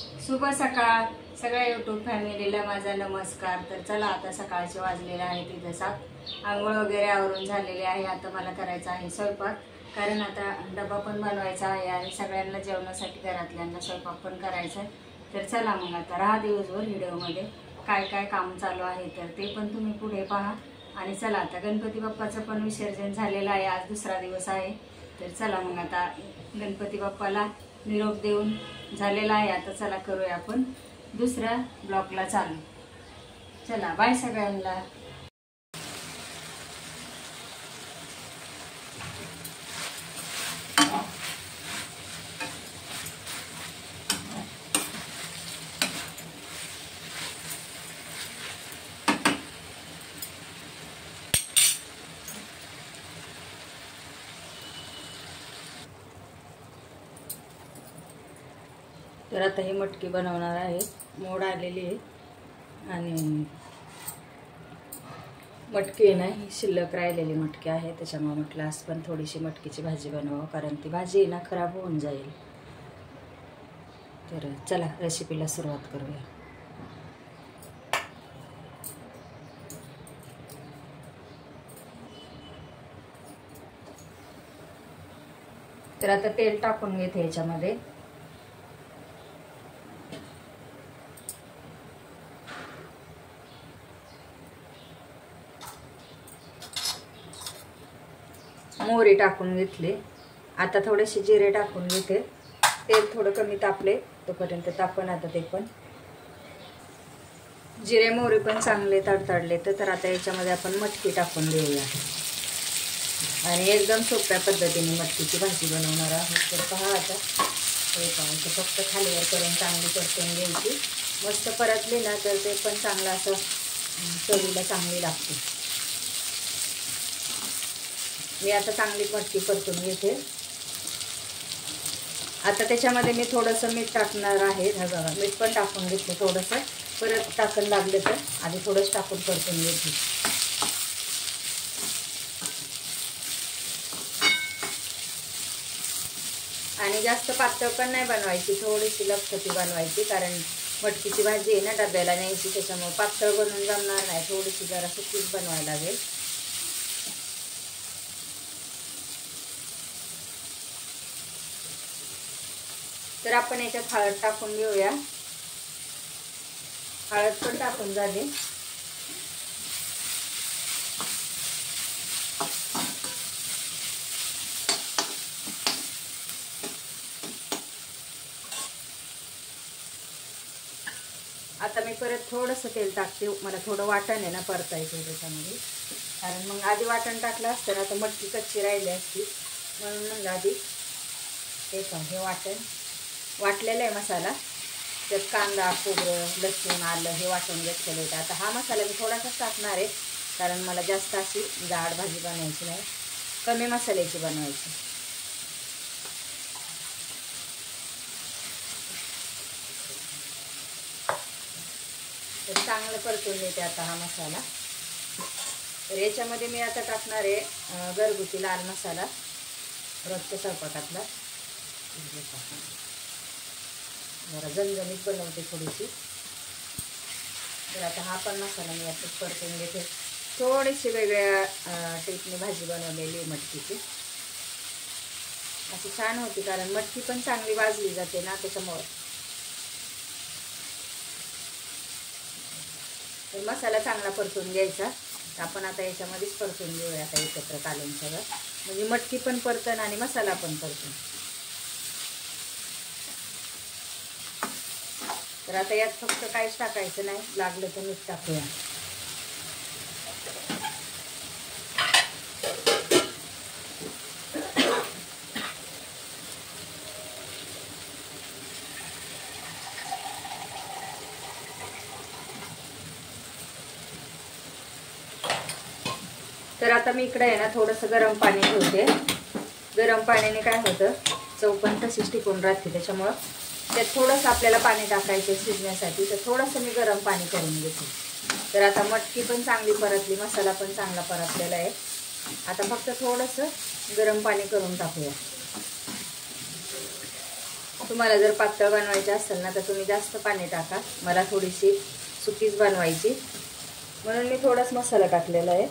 शुभ सकाळ सगळ्या यूट्यूब फॅमिलीला माझा नमस्कार। तर चला आता सकाळचे वाजलेले आहे तिथे 7। आंघोळ वगैरे आवरून झालेले आहे। आता मला करायचा आहे स्वयंपाक, कारण आता डबा पण बनवायचा आहे आणि सगळ्यांना जेवणासाठी घरातल्यांना स्वयंपाक पण करायचा आहे। तर चला मग आता राहा दिवसभर व्हिडिओमध्ये काय काय काम चालू आहे तर ते पण तुम्ही पुढे पहा। आणि चला आता गणपती बाप्पाचं पण विसर्जन झालेलं आहे, आज दुसरा दिवस आहे। तर चला मग आता गणपती बाप्पाला निरोप देऊन झालेला आहे। आता चला करूया आपण दुसऱ्या ब्लॉकला चालू। चला बाय सगळ्यांना। तर आता ही मटकी बनवणार आहे। मोड आलेली आहे आणि मटकी आहे ना ही शिल्लक राहिलेली मटकी आहे, त्याच्यामुळे म्हटलं आज पण थोडीशी मटकीची भाजी बनवावं, कारण ती भाजी ना खराब होऊन जाईल। तर चला रेसिपीला सुरुवात करूया। तर आता तेल टाकून घेते याच्यामध्ये। मोहरी टाकून घेतली। आता थोडेसे जिरे टाकून घेते। तेल थोडं कमी तापले तोपर्यंत तापण आता ते पण जिरे मोहरी पण चांगले तडतडले तर आता याच्यामध्ये आपण मटकी टाकून देऊया आणि एकदम सोप्या पद्धतीने मटकीची भाजी बनवणार आहोत। तर पहा आता हे पाहून फक्त खालीवर करून चांगली परतून घ्यायची। मस्त परतली ना तर ते पण चांगलं असं चवीला चांगली लागते। मी आता चांगली मटकी परतून घेते। आता त्याच्यामध्ये मी थोडंसं मीठ टाकणार आहे। हा बघा मीठ पण टाकून घेतलं थोडंसं, परत टाकून लागलं तर आधी थोडंसं टाकून परतून घेते। आणि जास्त पातळ पण नाही बनवायची, थोडीशी लपटपी बनवायची, कारण मटकीची भाजी आहे ना डब्याला न्यायची, त्याच्यामुळे पातळ बनवून जमणार नाही, थोडीशी जरा सुकीच बनवायला लागेल। तर आपण याच्यात हळद टाकून घेऊया। हळद पण टाकून झाली। आता मी परत थोडंसं तेल टाकते, मला थोडं वाटण आहे ना परतायचं त्याच्यामध्ये, कारण मग आधी वाटण टाकलं असतं ना तर मटकी कच्ची राहिली असती, म्हणून मग आधी हे वाटण वाटलेलं आहे मसाला, त्यात कांदा खोबरं लसूण आलं हे वाटून घेतलेलं होतं। आता हा मसाला मी थोडासाच टाकणार आहे, कारण मला जास्त अशी जाड भाजी बनवायची नाही, कमी मसाल्याची बनवायची। तर चांगलं परतून घेते आता हा मसाला। तर याच्यामध्ये मी आता टाकणार आहे घरगुती लाल मसाला, रोजच्या स्वयंपाकातला, जरा झणझणीत बनवते थोडीशी। तर आता हा पण मसाला मी असंच परतून घेते। थोडीशी वेगळ्या टाईपने भाजी बनवलेली मटकीची, अशी छान होती, कारण मटकी पण चांगली भाजली जाते ना त्याच्यामुळे। तर मसाला चांगला परतून घ्यायचा। आपण आता याच्यामध्येच परतून घेऊया आता एकत्र कालून सगळं, म्हणजे मटकी पण परतन आणि मसाला पण परतन। तर आता यात फक्त काहीच टाकायचं नाही, लागलं तर मीठ टाकूया। तर आता मी इकडे आहे ना थोडंसं गरम पाणी ठेवते। गरम पाण्याने काय होतं, चव पण तशीच टिकून राहते, त्याच्यामुळं त्यात थोडंसं आपल्याला पाणी टाकायचं शिजण्यासाठी, तर थोडंसं मी गरम पाणी करून घेते। तर आता मटकी पण चांगली परतली, मसाला पण चांगला परतलेला आहे। आता फक्त थोडंसं गरम पाणी करून टाकूया। तुम्हाला जर पातळ बनवायची असेल ना तर तुम्ही जास्त पाणी टाका. मला थोडीशी सुकीच बनवायची म्हणून मी थोडाच मसाला टाकलेला आहे.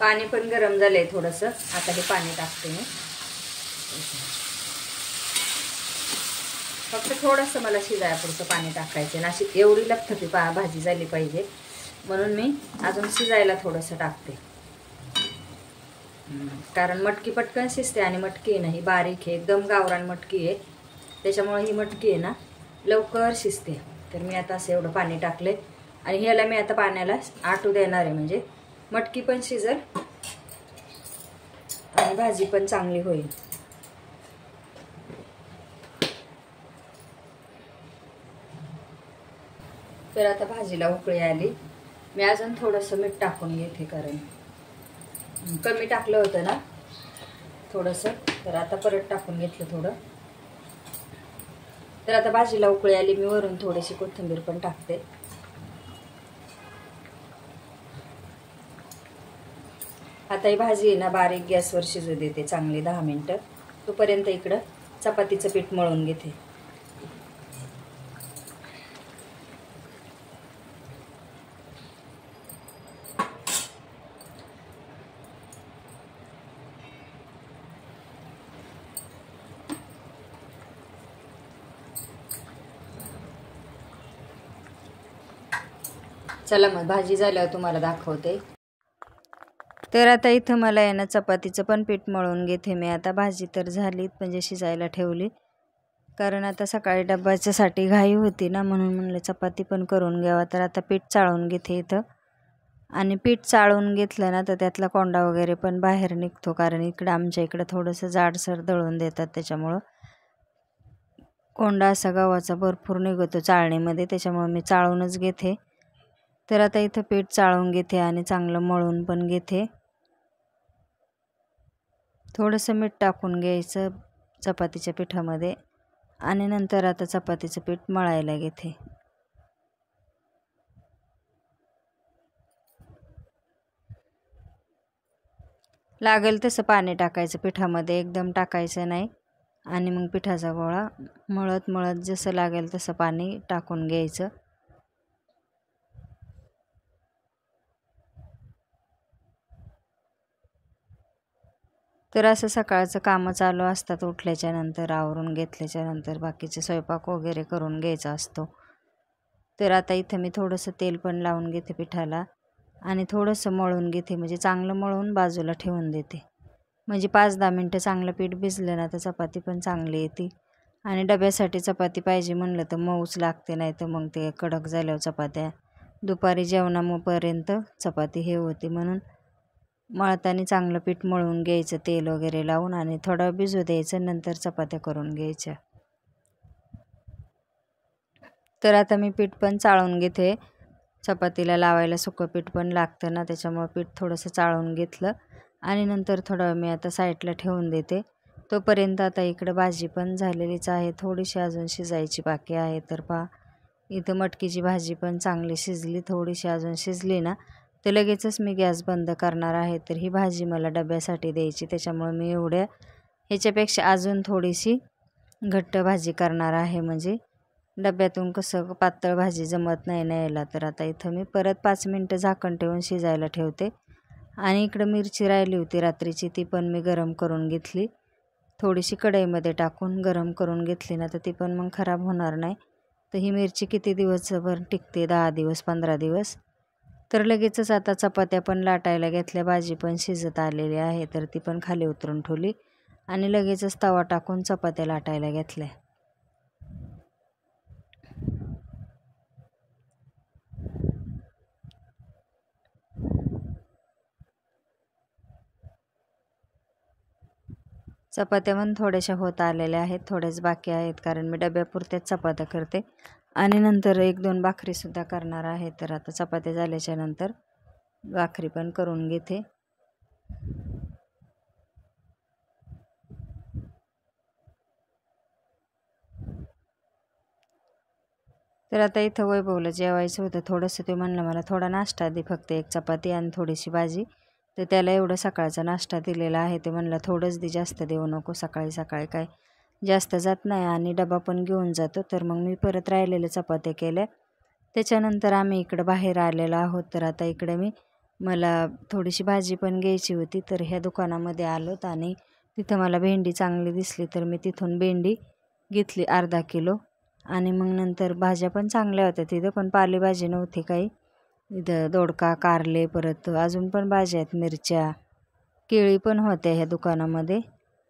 पाणी पण गरम झालंय थोडंसं. आता हे पाणी टाकते मी. फक्त थोडंसं मला शिजायपुरतं पाणी टाकायचं. अशी एवढी लपथपी भाजी झाली पाहिजे म्हणून मी अजून शिजायला थोडंसं टाकते. कारण मटकी पटकन शिजते आणि मटकी आहे ना ही बारीक आहे, एकदम गावरान मटकी आहे. त्याच्यामुळे ही मटकी आहे ना लवकर शिजते. तर मी आता असं एवढं पाणी टाकले आणि ह्याला मी आता पाण्याला आटू देणार आहे. म्हणजे मटकी पण शिजेल आणि भाजी पण चांगली होईल. तर आता भाजीला उकळी आली. मी अजून थोडंसं मीठ टाकून घेते कारण कमी टाकलं होतं ना थोडंसं. तर आता परत टाकून घेतलं थोडं. तर आता भाजीला उकळी आली. मी वरून थोडीशी कोथिंबीर पण टाकते. आता ही भाजी आहे ना बारीक गॅसवर शिजू देते चांगली 10 मिनिटं. तोपर्यंत इकडं चपातीचं पीठ मळून घेते. चला मग भाजी झाल्यावर तुम्हाला दाखवते. तर आता इथं मला आहे ना चपातीचं पण पीठ मळून घेते मी. आता भाजी तर झालीच म्हणजे शिजायला ठेवली. कारण आता सकाळी डब्याच्यासाठी घाई होती ना म्हणून म्हणलं चपाती पण करून घ्यावा. तर आता पीठ चाळून घेते इथं. आणि पीठ चाळून घेतलं ना तर त्यातला कोंडा वगैरे पण बाहेर निघतो. कारण इकडं आमच्या इकडं थोडंसं जाडसर दळून देतात त्याच्यामुळं कोंडा असा गव्हाचा भरपूर निघतो चाळणीमध्ये. त्याच्यामुळं मी चाळूनच घेते. तर आता इथं पीठ चाळून घेते आणि चांगलं मळून पण घेते. थोडंसं मीठ टाकून घ्यायचं चपातीच्या पिठामध्ये आणि नंतर आता चपातीचं पीठ मळायला घेते. लागेल तसं पाणी टाकायचं पिठामध्ये, एकदम टाकायचं नाही. आणि मग पिठाचा गोळा मळत मळत जसं लागेल तसं पाणी टाकून घ्यायचं. तर असं सकाळचं कामं चालू असतात. उठल्याच्या नंतर आवरून घेतल्याच्या नंतर बाकीचे स्वयंपाक वगैरे करून घ्यायचा असतो. तर आता इथं मी थोडंसं तेल पण लावून घेते पिठाला आणि थोडंसं मळून घेते. म्हणजे चांगलं मळून बाजूला ठेवून देते. म्हणजे 5-10 मिनटं चांगलं पीठ भिजलं ना तर चपाती पण चांगली येते. आणि डब्यासाठी चपाती पाहिजे म्हणलं तर मऊच लागते, नाही तर मग ते कडक झाल्यावर चपात्या दुपारी जेवणापर्यंत चपाती हे होते. म्हणून मळताना चांगलं पीठ मळून घ्यायचं तेल वगैरे लावून आणि थोडं भिजू द्यायचं. नंतर चपात्या करून घ्यायच्या. तर आता मी पीठ पण चाळून घेते. चपातीला लावायला सुकं पीठ पण लागतं ना, त्याच्यामुळं पीठ थोडंसं चाळून घेतलं आणि नंतर थोडं मी आता साईडला ठेवून देते. तोपर्यंत आता इकडं भाजी पण झालेलीच आहे. थोडीशी अजून शिजायची बाकी आहे. तर पहा इथं मटकीची भाजी पण चांगली शिजली. थोडीशी अजून शिजली ना तर लगेचच मी गॅस बंद करणार आहे. तर ही भाजी मला डब्यासाठी द्यायची, त्याच्यामुळे मी ह्याच्यापेक्षा अजून थोडीशी घट्ट भाजी करणार आहे. म्हणजे डब्यातून कसं पातळ भाजी जमत नाही न्यायला. तर आता इथं मी परत 5 मिनटं झाकण ठेवून शिजायला ठेवते. आणि इकडं मिरची राहिली होती रात्रीची, ती पण मी गरम करून घेतली. थोडीशी कढईमध्ये टाकून गरम करून घेतली ना तर ती पण मग खराब होणार नाही. तर ही मिरची किती दिवसभर टिकते, 10 दिवस 15 दिवस. तर लगेचच आता चपात्या पण लाटायला घेतल्या. भाजी पण शिजत आलेली आहे. तर ती पण खाली उतरून ठेवली आणि लगेचच तवा टाकून चपात्या लाटायला घेतल्या. चपात्या पण थोड्याशा होत आलेल्या आहेत, थोड्याच बाकी आहेत, कारण मी डब्यापुरत्याच चपात्या करते आणि नंतर 1-2 भाकरीसुद्धा करणार आहे. तर आता चपात्या झाल्याच्या नंतर भाकरी पण करून घेते. तर आता इथं वैभवला जेवायचं होतं थोडंसं. ते म्हणलं मला थोडा नाश्ता दे, फक्त 1 चपाती आणि थोडीशी भाजी. तर त्याला एवढं सकाळचा नाश्ता दिलेला आहे. ते म्हणलं थोडंच दे, जास्त देऊ नको, सकाळी सकाळी काय जास्त जात नाही आणि डबा पण घेऊन जातो. तर मग मी परत राहिलेल्या चपात्या केल्या. त्याच्यानंतर आम्ही इकडं बाहेर आलेलो आहोत. तर आता इकडे मला थोडीशी भाजी पण घ्यायची होती. तर ह्या दुकानामध्ये आलोत आणि तिथं मला भेंडी चांगली दिसली, तर मी तिथून भेंडी घेतली अर्धा किलो. आणि मग नंतर भाज्या पण चांगल्या होत्या तिथं, पण पालेभाजी नव्हती काही. इथं दोडका, कारले, परत अजून पण भाज्या आहेत, मिरच्या, केळी पण होत्या ह्या दुकानामध्ये.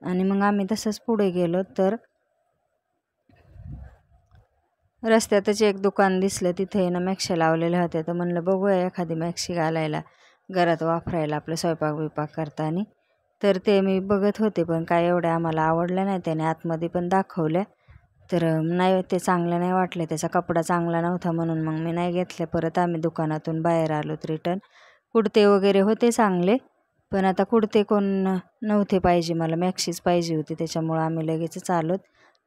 आणि मग आम्ही तसंच पुढे गेलो. तर रस्त्यातच एक दुकान दिसलं, तिथे ना मॅक्शा लावलेल्या होत्या. तर म्हणलं बघूया एखादी मॅक्सी घालायला, घरात वापरायला आपलं स्वयंपाक बिपाक करताना. तर ते मी बघत होते, पण काय एवढ्या आम्हाला आवडल्या नाही. त्याने आतमध्ये पण दाखवल्या, तर नाही, ते चांगलं नाही वाटलं, त्याचा कपडा चांगला नव्हता, म्हणून मग मी नाही घेतले. परत आम्ही दुकानातून बाहेर आलोत रिटर्न. कुडते वगैरे होते चांगले, पण आता कुडते कोण नव्हते पाहिजे, मला मॅक्सीच पाहिजे होती. त्याच्यामुळं आम्ही लगेचच आलोत.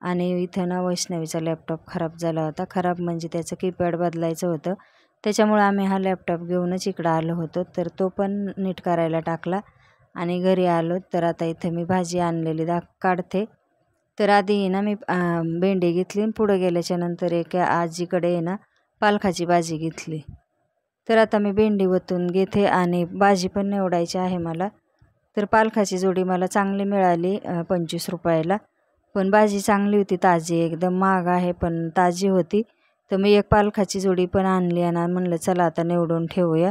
आणि इथं ना वैष्णवीचा लॅपटॉप खराब झाला होता. खराब म्हणजे त्याचं कीपॅड बदलायचं होतं, त्याच्यामुळं आम्ही हा लॅपटॉप घेऊनच इकडं आलो होतो. तर तो पण नीट करायला टाकला आणि घरी आलो. तर आता इथं मी भाजी आणलेली काढते. तर आधी ना मी भेंडी घेतली, पुढं गेल्याच्या नंतर एक आजीकडे ना पालकाची भाजी घेतली. तर आता मी भेंडी वतून घेते आणि भाजी पण निवडायची आहे मला. तर पालकाची जोडी मला चांगली मिळाली 25 रुपयाला. पण भाजी चांगली होती, ताजी, एकदम महाग आहे पण ताजी होती. तर मी एक पालकाची जोडी पण आणली आणि म्हणलं चला आता निवडून ठेवूया,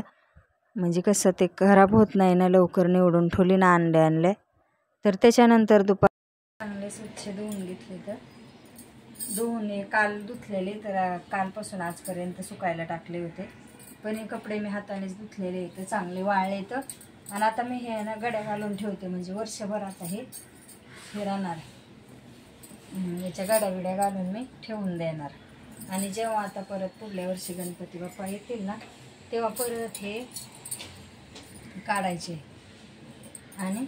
म्हणजे कसं ते खराब होत नाही ना लवकर. निवडून ठेवली ना आणल्या. तर त्याच्यानंतर चांगले स्वच्छ धुवून घेतले. तर धुवून काल धुतलेले, तर कालपासून आजपर्यंत सुकायला टाकले होते. पण हे कपडे मी हातानेच धुतलेले, तर चांगले वाळले. तर आणि आता मी हे ना गड्या घालून ठेवते, म्हणजे वर्षभर आता हे राहणार. याच्या गड्या बिड्या घालून मी ठेवून देणार. आणि जेव्हा आता परत पुढल्या वर्षी गणपती बाप्पा येतील ना, तेव्हा परत हे काढायचे आणि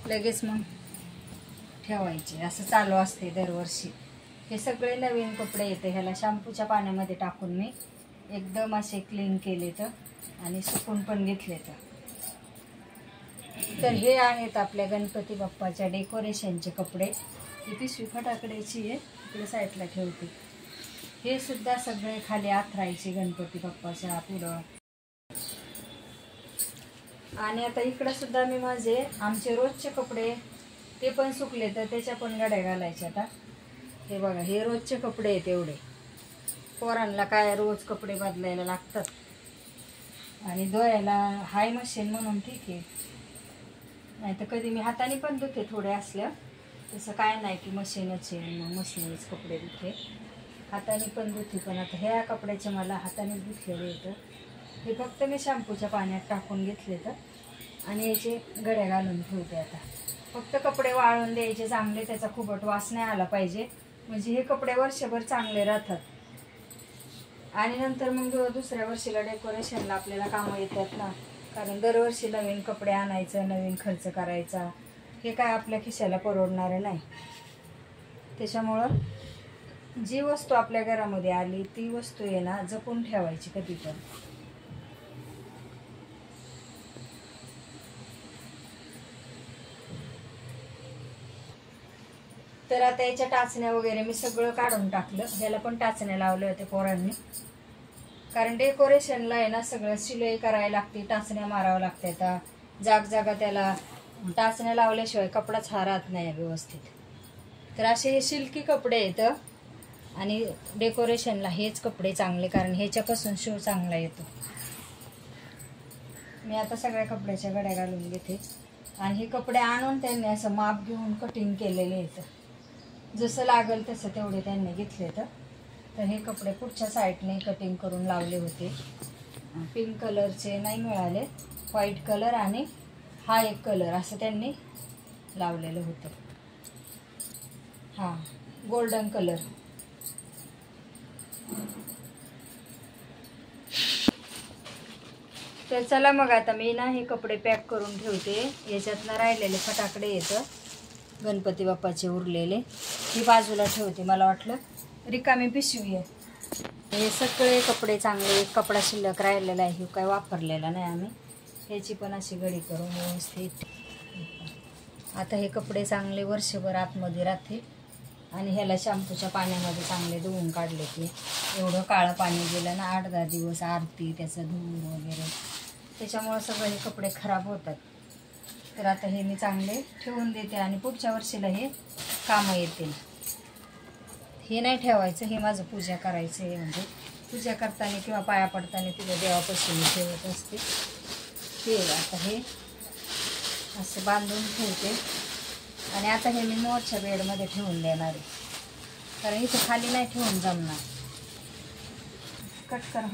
लगेच मग ठेवायचे. असं चालू असते दरवर्षी. हे सगळे नवीन कपडे येते, ह्याला शॅम्पूच्या पाण्यामध्ये टाकून मी एकदम असे क्लीन केले तर आणि सुकून पण घेतले. तर हे आहेत आपल्या गणपती बाप्पाच्या डेकोरेशनचे कपडे. ही पिशवी फटाकड्याची आहे, इकडे साईडला ठेवते. हे सुद्धा सगळे खाली आथरायचे गणपती बाप्पाच्या पुढं. आणि आता इकडं सुद्धा मी माझे आमचे रोजचे कपडे ते पण सुकले, तर त्याच्या पण गड्या घालायच्या. आता हे बघा, हे रोजचे कपडे आहेत एवढे. पोरांना काय रोज कपडे बदलायला लागतात आणि धुवायला हाय मशीन म्हणून ठीक आहे, नाही तर कधी मी हाताने पण धुते थोडे असल्या. तसं काय नाही की मशीनच आहे मग मशीनच कपडे धुते, हाताने पण धुते. पण आता ह्या कपड्याचे मला हाताने धुतलेले येतं. हे फक्त मी शॅम्पूच्या पाण्यात टाकून घेतले तर आणि याचे गड्या घालून ठेवते. आता फक्त कपडे वाळून द्यायचे चांगले, त्याचा खूपट वास नाही आला पाहिजे, म्हणजे हे कपडे वर्षभर चांगले राहतात. आणि नंतर मग दुसऱ्या वर्षीला डेकोरेशनला आपल्याला कामं येतात ना, कारण दरवर्षी नवीन कपडे आणायचं, नवीन खर्च करायचा, हे काय आपल्या खिशाला परवडणारे नाही. त्याच्यामुळं जी वस्तू आपल्या घरामध्ये आली ती वस्तू आहे ना जपून ठेवायची कधी पण. तर आता याच्या टाचण्या वगैरे मी सगळं काढून टाकलं. ह्याला पण टाचण्या लावल्या होत्या पोरांनी, कारण डेकोरेशनला आहे ना सगळं शिलाई करायला लागते, टाचण्या मारावं लागते. आता जागा त्याला टाचण्या लावल्याशिवाय कपडाच हा राहत नाही व्यवस्थित. तर असे हे सिल्की कपडे आहेत आणि डेकोरेशनला हेच कपडे चांगले, कारण ह्याच्यापासून शो चांगला येतो. मी आता सगळ्या कपड्याच्या गड्या घालून घेते. आणि हे कपडे आणून त्यांनी असं माप घेऊन कटिंग केलेले आहेत, जसं लागल तसं तेवढे त्यांनी घेतले. तर हे कपडे पुढच्या साईडने कटिंग करून लावले होते. पिंक कलरचे नाही मिळाले, व्हाईट कलर आणि हा एक कलर असं त्यांनी लावलेलं होतं. हां, गोल्डन कलर. तर चला मग आता मी ना हे कपडे पॅक करून ठेवते. याच्यातनं राहिलेले फटाकडे येतं गणपती बाप्पाचे उरलेले, ही बाजूला ठेवते. मला वाटलं रिकामी पिशवी आहे. हे सगळे कपडे चांगले, एक कपडा शिल्लक राहिलेला आहे, काय वापरलेला नाही आम्ही. ह्याची पण अशी गडी करून व्यवस्थित. आता हे कपडे चांगले वर्षभर आतमध्ये राहते आणि ह्याला शॅम्पूच्या पाण्यामध्ये चांगले धुवून काढले की एवढं काळं पाणी गेलं ना 8-10 दिवस आरती त्याचं धूर वगैरे, त्याच्यामुळं सगळे हे कपडे खराब होतात. तर आता हे मी चांगले ठेवून देते आणि पुढच्या वर्षीला हे कामं येतील. हे नाही ठेवायचं, हे माझं पूजा करायचं आहे. म्हणजे पूजा करताना किंवा पाया पडताना तिला देवापाशी मी ठेवत असते. हे आता हे असं बांधून ठेवते आणि आता हे मी मोठ्या बेडमध्ये ठेवून देणार आहे, कारण इथं खाली नाही ठेवून जमणार. कट कर.